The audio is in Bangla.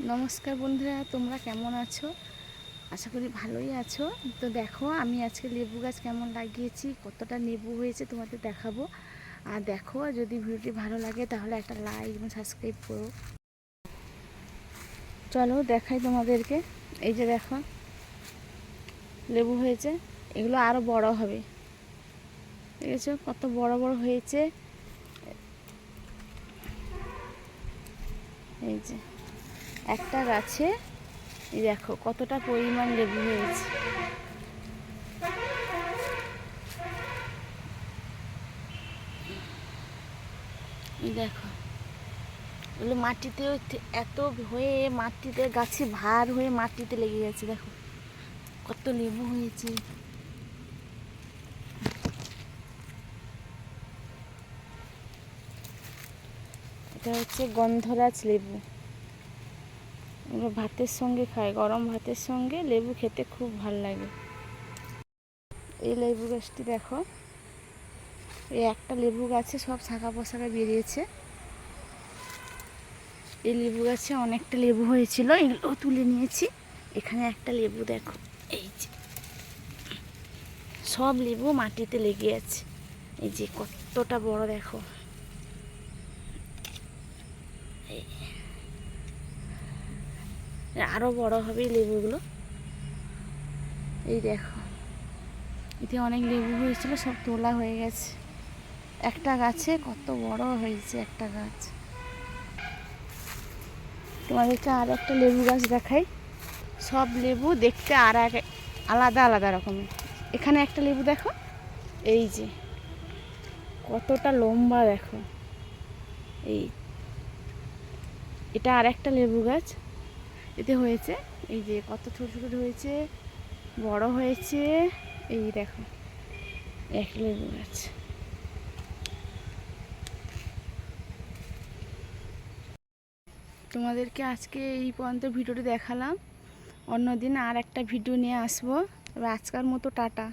নমস্কার বন্ধুরা, তোমরা কেমন আছো? আশা করি ভালোই আছো। তো দেখো, আমি আজকে লেবু গাছ কেমন লাগিয়েছি, কতটা লেবু হয়েছে তোমাদের দেখাবো। আর দেখো, যদি ভিডিওটি ভালো লাগে তাহলে একটা লাইক এবং সাবস্ক্রাইব করো। চলো দেখাই তোমাদেরকে। এই যে দেখো, লেবু হয়েছে। এগুলো আরও বড় হবে, ঠিক আছে? কত বড় বড় হয়েছে। এই যে একটা গাছে এই দেখো কতটা পরিমাণ লেবু হয়েছে। দেখো, এগুলো মাটিতে এত হয়ে মাটিতে গাছে ভার হয়ে মাটিতে লেগে গেছে। দেখো কত লেবু হয়েছে। এটা হচ্ছে গন্ধরাজ লেবু। এগুলো ভাতের সঙ্গে খায়, গরম ভাতের সঙ্গে লেবু খেতে খুব ভালো লাগে। এই লেবু গাছটি দেখো, এই একটা লেবু গাছে সব শাখা পোশাখা বেরিয়েছে। এই লেবু গাছে অনেকটা লেবু হয়েছিল, এগুলো তুলে নিয়েছি। এখানে একটা লেবু দেখো, এই যে সব লেবু মাটিতে লেগে আছে। এই যে কতটা বড় দেখো। আরো বড় হবে এই লেবুগুলো। এই দেখো, এতে অনেক লেবু হয়েছিল, সব তোলা হয়ে গেছে। একটা গাছে কত বড় হয়েছে একটা গাছ। তোমাদেরকে আর একটা লেবু গাছ দেখাই। সব লেবু দেখতে আর এক আলাদা আলাদা রকমের। এখানে একটা লেবু দেখো, এই যে কতটা লম্বা দেখো। এই এটা আর একটা লেবু গাছ, এতে হয়েছে এই যে কত ছোট ছোট হয়েছে, বড় হয়েছে। এই দেখো এক লেবু গাছ। তোমাদেরকে আজকে এই পর্যন্ত ভিডিওটি দেখালাম। অন্যদিন আর একটা ভিডিও নিয়ে আসবো। তবে আজকের মতো টাটা।